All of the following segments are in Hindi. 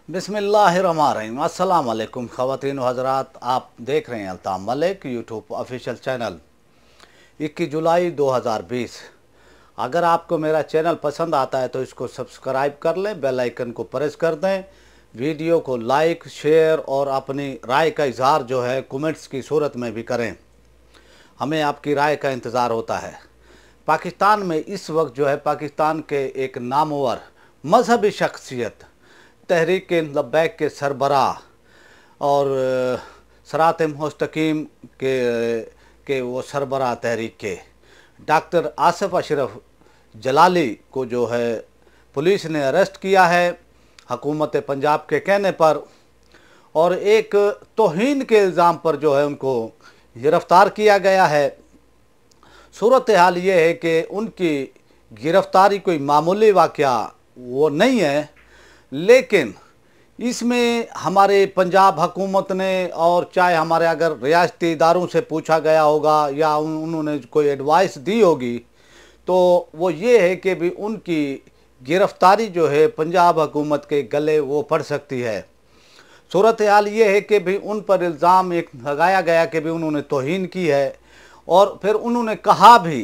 बिस्मिल्लाहिर्रहमानिर्रहीम। अस्सलाम वालेकुम ख़वातीन व हज़रात, आप देख रहे हैं अल्ताफ़मलिक यूट्यूब ऑफिशियल चैनल। 21 जुलाई 2020। अगर आपको मेरा चैनल पसंद आता है तो इसको सब्सक्राइब कर लें, बेल आइकन को प्रेस कर दें, वीडियो को लाइक शेयर और अपनी राय का इजहार जो है कमेंट्स की सूरत में भी करें। हमें आपकी राय का इंतज़ार होता है। पाकिस्तान में इस वक्त जो है पाकिस्तान के एक नामवर मजहबी शख्सियत तहरीक लबाइक के सरबराह और सरात मुस्तकीम के वो सरबराह तहरीक के डॉक्टर आसिफ अशरफ jalali को जो है पुलिस ने अरेस्ट किया है हुकूमत पंजाब के कहने पर, और एक तौहीन के इल्ज़ाम पर जो है उनको गिरफ़्तार किया गया है। सूरत हाल ये है कि उनकी गिरफ़्तारी कोई मामूली वाक़या वो नहीं है, लेकिन इसमें हमारे पंजाब हुकूमत ने और चाहे हमारे अगर रियासती इदारों से पूछा गया होगा या उन्होंने कोई एडवाइस दी होगी तो वो ये है कि भी उनकी गिरफ़्तारी जो है पंजाब हुकूमत के गले वो पड़ सकती है। सूरत हाल ये है कि भी उन पर इल्ज़ाम एक लगाया गया कि भी उन्होंने तौहीन की है, और फिर उन्होंने कहा भी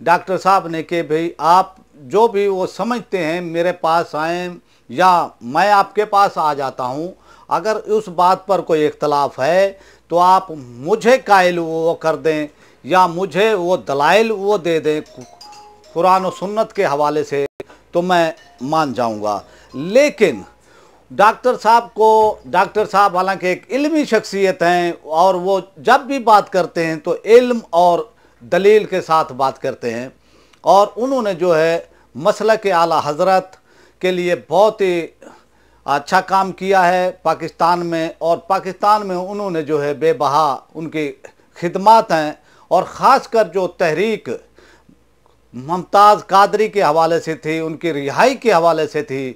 डॉक्टर साहब ने कि भाई आप जो भी वो समझते हैं मेरे पास आएँ या मैं आपके पास आ जाता हूँ, अगर उस बात पर कोई इख्तलाफ है तो आप मुझे कायल वो कर दें या मुझे वो दलाइल वो दे दें कुरान और सुन्नत के हवाले से, तो मैं मान जाऊँगा। लेकिन डॉक्टर साहब हालांकि एक इल्मी शख्सियत हैं और वो जब भी बात करते हैं तो इल्म और दलील के साथ बात करते हैं, और उन्होंने जो है मसला के आला हज़रत के लिए बहुत ही अच्छा काम किया है पाकिस्तान में, और पाकिस्तान में उन्होंने जो है बेबहा उनकी खिदमात हैं, और ख़ासकर जो तहरीक मुमताज़ कादरी के हवाले से थी, उनकी रिहाई के हवाले से थी,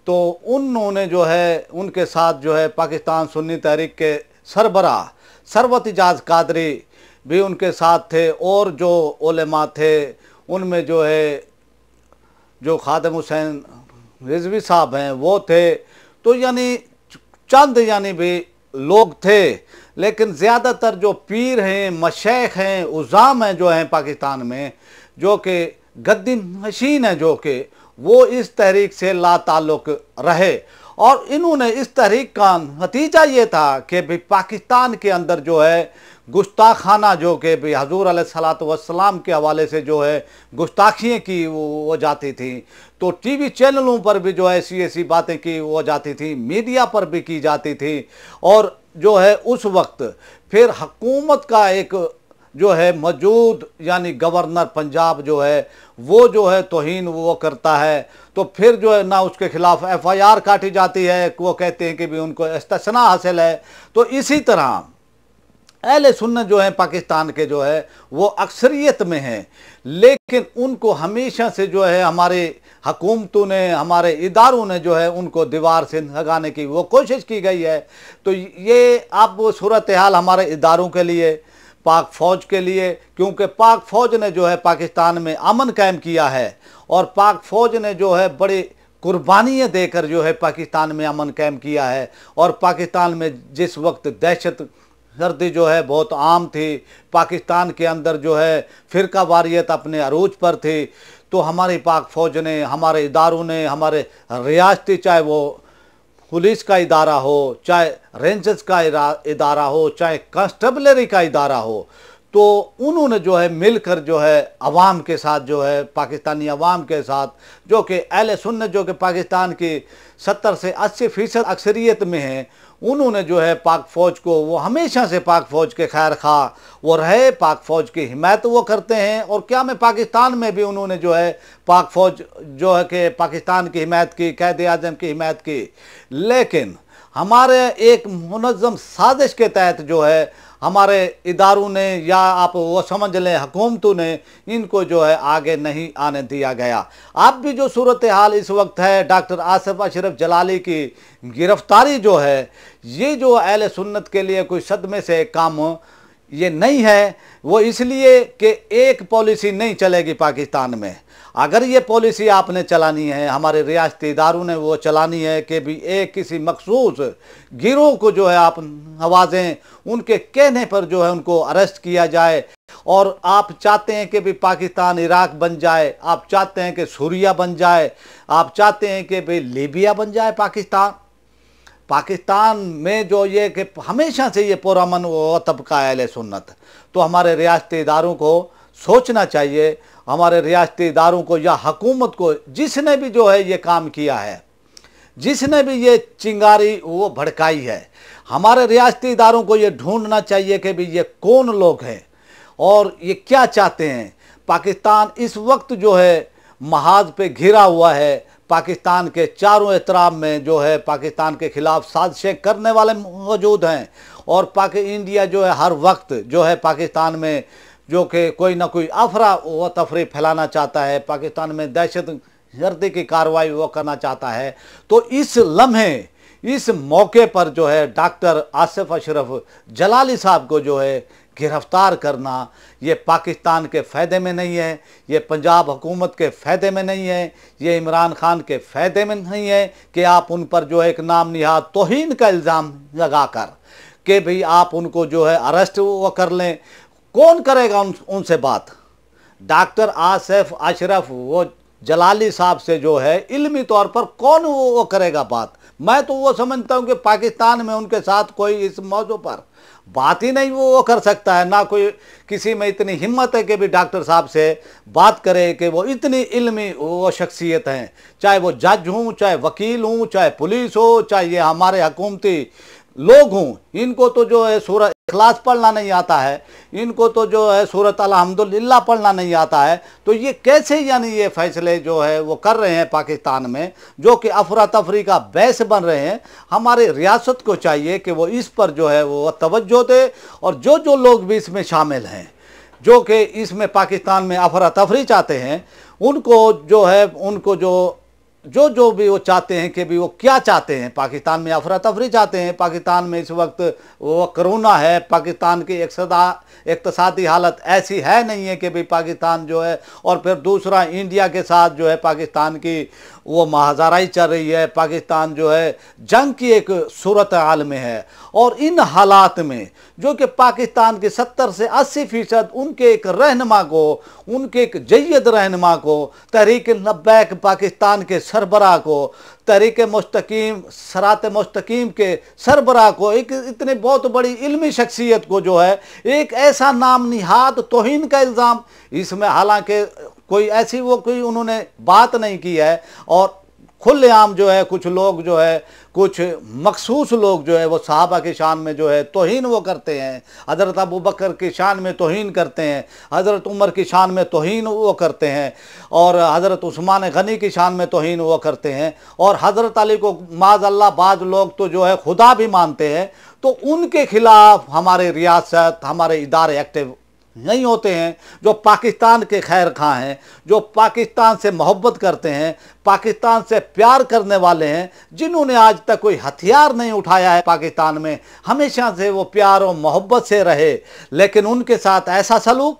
तो उन्होंने जो है उनके साथ जो है पाकिस्तान सुन्नी तहरीक के सरबराह सरवत इजाज़ कादरी भी उनके साथ थे, और जो उलेमा थे उनमें जो है जो खादिम हुसैन रिजवी साहब हैं वो थे। तो यानी चंद यानी भी लोग थे, लेकिन ज़्यादातर जो पीर हैं मशैख हैं उज़ाम हैं जो हैं पाकिस्तान में, जो कि गद्दी नशीन है, जो कि वो इस तहरीक से ला ताल्लुक़ रहे, और इन्होंने इस तहरीक का नतीजा ये था कि भी पाकिस्तान के अंदर जो है गुस्ताखाना जो कि भी हजूर अलैहिस्सलातु वस्सलाम के हवाले से जो है गुस्ताखियाँ की वो जाती थी, तो टीवी चैनलों पर भी जो है ऐसी बातें की वो जाती थी, मीडिया पर भी की जाती थी, और जो है उस वक्त फिर हुकूमत का एक जो है मौजूद यानी गवर्नर पंजाब जो है वो जो है तौहीन वो करता है, तो फिर जो है ना उसके खिलाफ FIR काटी जाती है, वो कहते हैं कि भी उनको इस्तिस्ना हासिल है। तो इसी तरह अहले सुन्नत जो है पाकिस्तान के जो है वो अक्सरियत में हैं, लेकिन उनको हमेशा से जो है हमारे हुकूमतों ने हमारे इदारों ने जो है उनको दीवार से लगाने की वो कोशिश की गई है। तो ये अब वो सूरत हाल हमारे इदारों के लिए, पाक फ़ौज के लिए, क्योंकि पाक फ़ौज ने जो है पाकिस्तान में अमन कायम किया है, और पाक फ़ौज ने जो है बड़ी कुर्बानियाँ देकर जो है पाकिस्तान में अमन कायम किया है। और पाकिस्तान में जिस वक्त दहशत गर्दी जो है बहुत आम थी, पाकिस्तान के अंदर जो है फ़िरका वारियत अपने अरूज पर थी, तो हमारी पाक फ़ौज ने, हमारे इदारों ने, हमारे रियासती चाहे वो पुलिस का इदारा हो, चाहे रेंजर्स का इदारा हो, चाहे कांस्टेबलरी का इदारा हो, तो उन्होंने जो है मिलकर जो है अवाम के साथ जो है पाकिस्तानी अवाम के साथ, जो कि अहले सुन्नत जो कि पाकिस्तान की 70 से 80% अक्सरियत में हैं, उन्होंने जो है पाक फ़ौज को वो हमेशा से पाक फ़ौज के खैर खा वो रहे, पाक फ़ौज की हिमायत वो करते हैं, और क्या में पाकिस्तान में भी उन्होंने जो है पाक फ़ौज जो है कि पाकिस्तान की हिमायत की, क़ायद आज़म की हिमायत की। लेकिन हमारे एक मुनज़्ज़म साजिश के तहत जो है हमारे इदारों ने या आप वो समझ लें हुकूमतों ने इनको जो है आगे नहीं आने दिया गया। अब भी जो सूरत हाल इस वक्त है डॉक्टर आसिफ अशरफ jalali की गिरफ़्तारी जो है, ये जो अहले सुन्नत के लिए कोई सदमे से कम ये नहीं है, वो इसलिए कि एक पॉलिसी नहीं चलेगी पाकिस्तान में। अगर ये पॉलिसी आपने चलानी है, हमारे रियासती इदारों ने वो चलानी है कि भी एक किसी मखसूस गिरोह को जो है आप नवाजें, उनके कहने पर जो है उनको अरेस्ट किया जाए, और आप चाहते हैं कि भी पाकिस्तान इराक बन जाए, आप चाहते हैं कि सूरिया बन जाए, आप चाहते हैं कि भाई लीबिया बन जाए पाकिस्तान में जो ये कि हमेशा से ये पुरअमन वो तबका है अहले सुन्नत। तो हमारे रियासती इदारों को सोचना चाहिए, हमारे रियासती इदारों को या हुकूमत को, जिसने भी जो है ये काम किया है, जिसने भी ये चिंगारी वो भड़काई है, हमारे रियासती इदारों को ये ढूंढना चाहिए कि भी ये कौन लोग हैं और ये क्या चाहते हैं। पाकिस्तान इस वक्त जो है महाज पे घिरा हुआ है, पाकिस्तान के चारों एतराफ में जो है पाकिस्तान के खिलाफ साजिशें करने वाले मौजूद हैं, और इंडिया जो है हर वक्त जो है पाकिस्तान में जो कि कोई ना कोई अफरा व तफरी फैलाना चाहता है, पाकिस्तान में दहशत गर्दी की कार्रवाई वो करना चाहता है। तो इस लम्हे, इस मौके पर जो है डॉक्टर आसिफ अशरफ जलाली साहब को जो है गिरफ्तार करना ये पाकिस्तान के फ़ायदे में नहीं है, ये पंजाब हुकूमत के फ़ायदे में नहीं है, ये इमरान खान के फ़ायदे में नहीं है कि आप उन पर जो है एक नाम निहाद तौहीन का इल्ज़ाम लगाकर कि भाई आप उनको जो है अरेस्ट वो कर लें। कौन करेगा उनसे बात? डॉक्टर आसिफ अशरफ वो जलाली साहब से जो है इल्मी तौर पर कौन वो करेगा बात? मैं तो वो समझता हूँ कि पाकिस्तान में उनके साथ कोई इस मौजू पर बात ही नहीं वो कर सकता है, ना कोई किसी में इतनी हिम्मत है कि भी डॉक्टर साहब से बात करे कि वो इतनी इल्मी वो शख्सियत हैं, चाहे वो जज हूँ, चाहे वकील हूँ, चाहे पुलिस हो, चाहे ये हमारे हुकूमती लोग हों। इनको तो जो है सूरत इखलास पढ़ना नहीं आता है, इनको तो जो है सूरत अल्हम्दुलिल्लाह पढ़ना नहीं आता है। तो ये कैसे यानी ये फैसले जो है वो कर रहे हैं पाकिस्तान में, जो कि अफरा तफरी का बहस बन रहे हैं। हमारे रियासत को चाहिए कि वो इस पर जो है वो तवज्जो दे, और जो जो लोग भी इसमें शामिल हैं, जो कि इसमें पाकिस्तान में अफरा तफरी चाहते हैं, उनको जो है उनको जो भी वो चाहते हैं कि भी वो क्या चाहते हैं, पाकिस्तान में अफरा तफरी चाहते हैं। पाकिस्तान में इस वक्त वो कोरोना है, पाकिस्तान की इक़्तिसादी हालत ऐसी है नहीं है कि भाई पाकिस्तान जो है, और फिर दूसरा इंडिया के साथ जो है पाकिस्तान की वो महाजाराई चल रही है, पाकिस्तान जो है जंग की एक सूरत हाल में है। और इन हालात में जो कि पाकिस्तान के 70 से 80% उनके एक रहनुमा को, उनके एक जय्यद रहनुमा को, तहरीक लबाइक पाकिस्तान के सरबराह को, तहरीक मुस्तकीम सरात मुस्तकीम के सरबराह को, एक इतनी बहुत बड़ी इल्मी शख्सियत को जो है एक ऐसा नाम निहाद तौहीन का इल्ज़ाम, इसमें हालांकि कोई ऐसी वो कोई उन्होंने बात नहीं की है, और खुलेआम जो है कुछ लोग जो है, कुछ मखसूस लोग जो है वो सहाबा की शान में जो है तौहीन वो करते हैं, हज़रत अबू बकर की शान में तौहीन करते हैं, हज़रत उमर की शान में तौहीन वो करते हैं, और हज़रत उस्मान गनी की शान में तौहीन वो करते हैं, और हज़रत अली को माज़अल्लाह बाज़ लोग तो जो है खुदा भी मानते हैं। तो उनके खिलाफ हमारे रियासत, हमारे इदारे एक्टिव नहीं होते हैं। जो पाकिस्तान के खैर खां हैं, जो पाकिस्तान से मोहब्बत करते हैं, पाकिस्तान से प्यार करने वाले हैं, जिन्होंने आज तक कोई हथियार नहीं उठाया है पाकिस्तान में, हमेशा से वो प्यार और मोहब्बत से रहे, लेकिन उनके साथ ऐसा सलूक,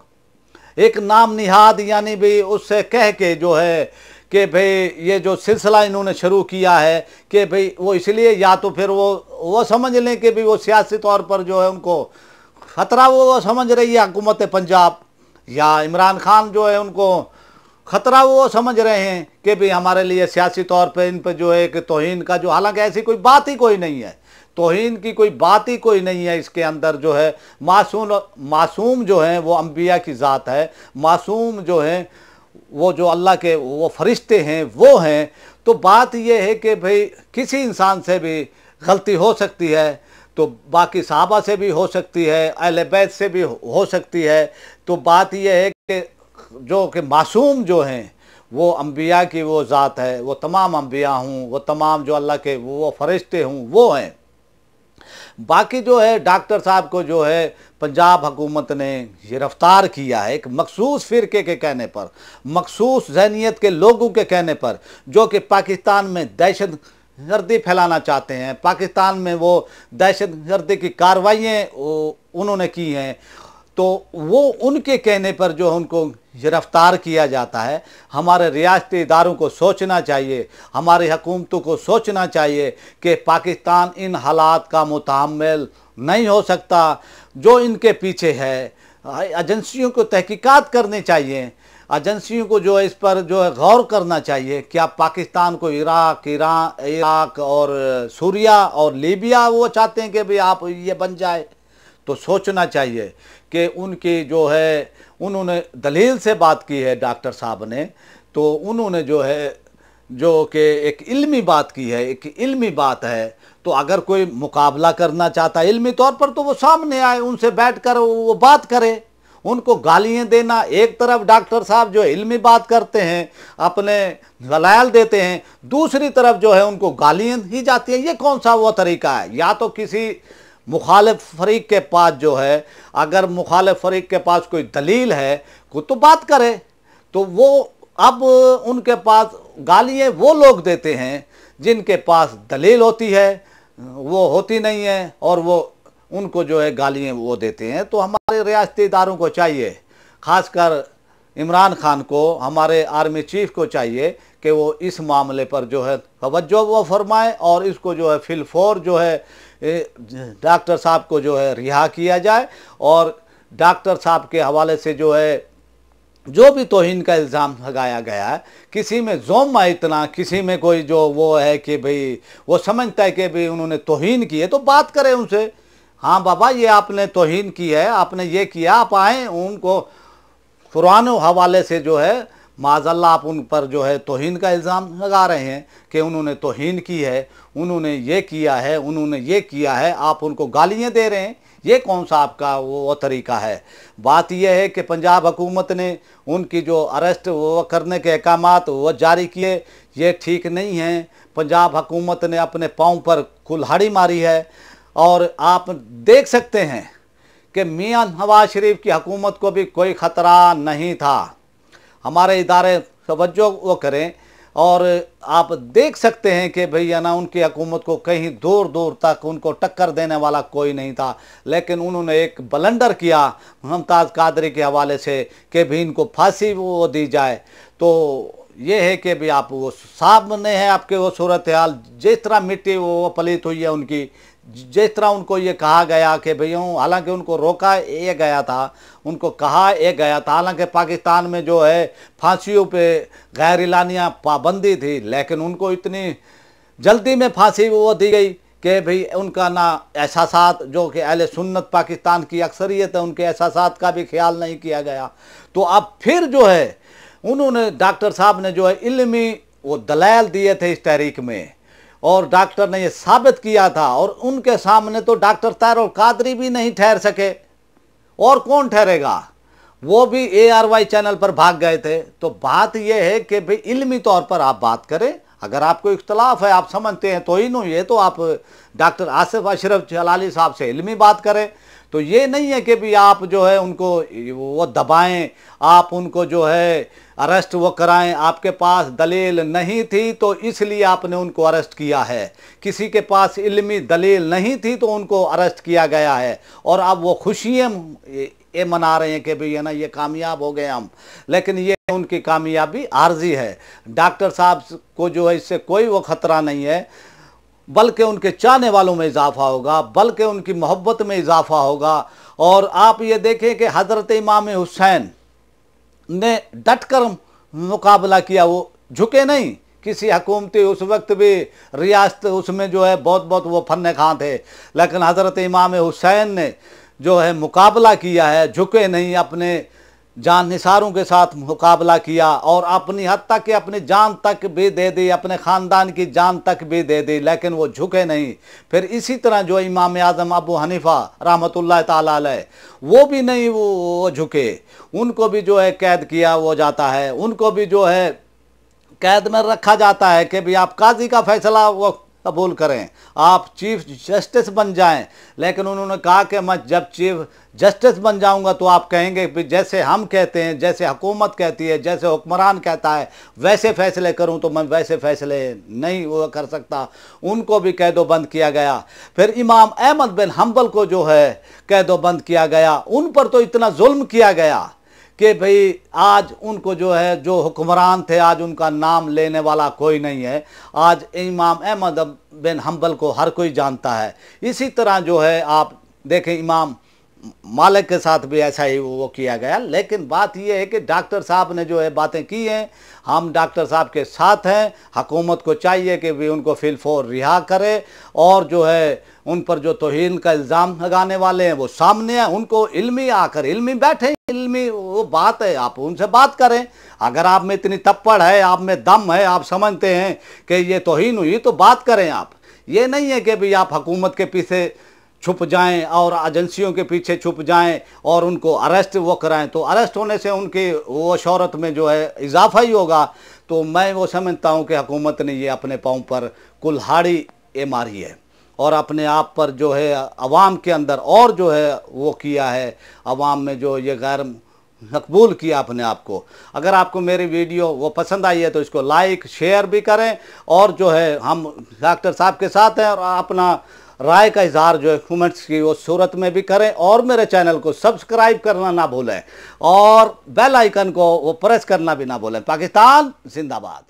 एक नाम निहाद यानी भी उससे कह के जो है कि भाई ये जो सिलसिला इन्होंने शुरू किया है कि भाई वो इसलिए, या तो फिर वो समझ लें कि भाई वो सियासी तौर पर जो है उनको ख़तरा वो समझ रही है हुकूमत पंजाब, या इमरान खान जो है उनको ख़तरा वो समझ रहे हैं कि भाई हमारे लिए सियासी तौर पे इन पर जो है कि तौहीन का जो, हालांकि ऐसी कोई बात ही कोई नहीं है, तौहीन की कोई बात ही कोई नहीं है। इसके अंदर जो है मासूम जो है वो अम्बिया की ज़ात है, मासूम जो है वो जो अल्लाह के वो फरिश्ते हैं वो हैं। तो बात ये है कि भाई किसी इंसान से भी गलती हो सकती है, तो बाकी सहाबा से भी हो सकती है, अहले बैत से भी हो सकती है। तो बात यह है कि जो कि मासूम जो हैं वो अम्बिया की वो ज़ात है, वो तमाम अम्बिया हूँ, वो तमाम जो अल्लाह के वो फरिश्ते हूँ वो हैं। बाकी जो है डॉक्टर साहब को जो है पंजाब हुकूमत ने गिरफ्तार किया है एक मखसूस फ़िरके के कहने पर, मखसूस ज़हनियत के लोगों के कहने पर, जो कि पाकिस्तान में दहशत गर्दी फैलाना चाहते हैं, पाकिस्तान में वो दहशत गर्दी की कार्रवाइयाँ उन्होंने की हैं। तो वो उनके कहने पर जो उनको गिरफ्तार किया जाता है। हमारे रियासती इदारों को सोचना चाहिए, हमारी हुकूमतों को सोचना चाहिए कि पाकिस्तान इन हालात का मुतहम्मिल नहीं हो सकता। जो इनके पीछे है, एजेंसियों को तहकीकात करनी चाहिए, एजेंसियों को जो है इस पर जो है गौर करना चाहिए। क्या पाकिस्तान को इराक और सूरिया और लीबिया वो चाहते हैं कि भाई आप ये बन जाए? तो सोचना चाहिए कि उनकी जो है, उन्होंने दलील से बात की है डॉक्टर साहब ने, तो उन्होंने जो है जो कि एक इल्मी बात की है, एक इल्मी बात है। तो अगर कोई मुकाबला करना चाहता है इल्मी तौर पर, तो वो सामने आए, उनसे बैठ कर वो बात करे। उनको गालियाँ देना, एक तरफ डॉक्टर साहब जो इल्मी बात करते हैं, अपने दलाइल देते हैं, दूसरी तरफ जो है उनको गालियाँ ही जाती हैं। ये कौन सा वो तरीका है? या तो किसी मुखालिफ फरीक के पास जो है, अगर मुखालिफ फरीक के पास कोई दलील है तो बात करे। तो वो अब उनके पास गालियाँ वो लोग देते हैं जिनके पास दलील होती है, वो होती नहीं है, और वो उनको जो है गालियाँ वो देते हैं। तो हमारे रियासती इदारों को चाहिए, ख़ासकर इमरान खान को, हमारे आर्मी चीफ को चाहिए कि वो इस मामले पर जो है तवज्जो वो फरमाएँ और इसको जो है फिलफौर जो है डॉक्टर साहब को जो है रिहा किया जाए। और डॉक्टर साहब के हवाले से जो है जो भी तौहीन का इल्ज़ाम लगाया गया है, किसी में ज़ोम है इतना, किसी में कोई जो वो है कि भाई वो समझता है कि भाई उन्होंने तौहीन की है, तो बात करें उनसे। हाँ बाबा, ये आपने तौहीन की है, आपने ये किया, आप आएँ। उनको कुरान हवाले से जो है माज़अल्लाह आप उन पर जो है तौहीन का इल्ज़ाम लगा रहे हैं कि उन्होंने तौहीन की है, उन्होंने ये किया है, उन्होंने ये किया है, आप उनको गालियाँ दे रहे हैं। ये कौन सा आपका वो तरीका है? बात यह है कि पंजाब हुकूमत ने उनकी जो अरेस्ट वो करने के अहकामात वो जारी किए, ये ठीक नहीं है। पंजाब हुकूमत ने अपने पाँव पर कुल्हाड़ी मारी है। और आप देख सकते हैं कि मियां नवाज शरीफ की हुकूमत को भी कोई ख़तरा नहीं था। हमारे इदारे तवज्जो वो करें, और आप देख सकते हैं कि भैया ना उनकी हुकूमत को कहीं दूर दूर तक उनको टक्कर देने वाला कोई नहीं था। लेकिन उन्होंने एक ब्लंडर किया मुमताज़ कादरी के हवाले से कि भी इनको फांसी वो दी जाए। तो ये है कि भी आप वो सामने है आपके वो सूरत हाल, जिस तरह मिट्टी वो पलीत हुई है उनकी, जिस तरह उनको ये कहा गया कि भैया, हालांकि उनको रोका ये गया था, उनको कहा ये गया था, हालांकि पाकिस्तान में जो है फांसियों पे गैर इलानिया पाबंदी थी, लेकिन उनको इतनी जल्दी में फांसी वो दी गई कि भाई उनका ना एहसासात, जो कि अहले सुन्नत पाकिस्तान की अक्सरियत है, उनके एहसासात का भी ख्याल नहीं किया गया। तो अब फिर जो है उन्होंने, डॉक्टर साहब ने जो है इल्मी वो दलाइल दिए थे इस तहरीक में, और डॉक्टर ने ये साबित किया था। और उनके सामने तो डॉक्टर ताहिर कादरी भी नहीं ठहर सके, और कौन ठहरेगा? वो भी ARY चैनल पर भाग गए थे। तो बात यह है कि भाई इल्मी तौर पर आप बात करें। अगर आपको इख्तलाफ है, आप समझते हैं तो इन ये, तो आप डॉक्टर आसिफ अशरफ jalali साहब से इल्मी बात करें। तो ये नहीं है कि भी आप जो है उनको वो दबाएं, आप उनको जो है अरेस्ट वो कराएं। आपके पास दलील नहीं थी तो इसलिए आपने उनको अरेस्ट किया है, किसी के पास इल्मी दलील नहीं थी तो उनको अरेस्ट किया गया है। और अब वो खुशियाँ ये मना रहे हैं कि भाई है ना ये कामयाब हो गए हम, लेकिन ये उनकी कामयाबी आर्जी है। डॉक्टर साहब को जो है इससे कोई वो ख़तरा नहीं है, बल्कि उनके चाहने वालों में इजाफा होगा, बल्कि उनकी मोहब्बत में इजाफा होगा। और आप ये देखें कि हज़रत इमाम हुसैन ने डट कर मुकाबला किया, वो झुके नहीं। किसी हुकूमती उस वक्त भी रियासत उसमें जो है बहुत बहुत वो फन्ने खां थे, लेकिन हज़रत इमाम हुसैन ने जो है मुकाबला किया है, झुके नहीं, अपने जान निसारों के साथ मुकाबला किया, और अपनी हद तक कि अपनी जान तक भी दे दी, अपने ख़ानदान की जान तक भी दे दी, लेकिन वो झुके नहीं। फिर इसी तरह जो इमाम आज़म अबू हनीफ़ा रहमतुल्लाह ताला अलैह, वो भी नहीं वो झुके, उनको भी जो है कैद किया वो जाता है, उनको भी जो है कैद में रखा जाता है कि भाई आप काजी का फैसला वो कबूल करें, आप चीफ जस्टिस बन जाएं। लेकिन उन्होंने कहा कि मैं जब चीफ जस्टिस बन जाऊंगा तो आप कहेंगे कि जैसे हम कहते हैं, जैसे हुकूमत कहती है, जैसे हुक्मरान कहता है वैसे फ़ैसले करूं, तो मैं वैसे फ़ैसले नहीं वो कर सकता। उनको भी कैदोबंद किया गया। फिर इमाम अहमद बिन हम्बल को जो है कैदोबंद किया गया। उन पर तो इतना जुल्म किया गया कि भाई आज उनको जो है, जो हुक्मरान थे, आज उनका नाम लेने वाला कोई नहीं है। आज इमाम अहमद बिन हम्बल को हर कोई जानता है। इसी तरह जो है आप देखें इमाम मालिक के साथ भी ऐसा ही वो किया गया। लेकिन बात यह है कि डॉक्टर साहब ने जो है बातें की हैं, हम डॉक्टर साहब के साथ हैं। हुकूमत को चाहिए कि भी उनको फिलफौर रिहा करे और जो है उन पर जो तौहीन का इल्ज़ाम लगाने वाले हैं वो सामने हैं। उनको इल्मी आकर इल्मी बैठे, इल्मी वो बात है, आप उनसे बात करें। अगर आप में इतनी तप्पड़ है, आप में दम है, आप समझते हैं कि ये तौहीन हुई, तो बात करें आप। ये नहीं है कि भाई आप हुकूमत के पीछे छुप जाएं और एजेंसियों के पीछे छुप जाएं और उनको अरेस्ट वो कराएं, तो अरेस्ट होने से उनकी वो शोहरत में जो है इजाफा ही होगा। तो मैं वो समझता हूं कि हुकूमत ने ये अपने पाँव पर कुल्हाड़ी ये मारी है और अपने आप पर जो है अवाम के अंदर और जो है वो किया है, अवाम में जो ये गैर मकबूल किया अपने आप को। अगर आपको मेरी वीडियो वो पसंद आई है तो इसको लाइक शेयर भी करें और जो है हम डॉक्टर साहब के साथ हैं और अपना राय का इजहार जो है कमेंट्स की वो सूरत में भी करें और मेरे चैनल को सब्सक्राइब करना ना भूलें और बेल आइकन को वो प्रेस करना भी ना भूलें। पाकिस्तान जिंदाबाद।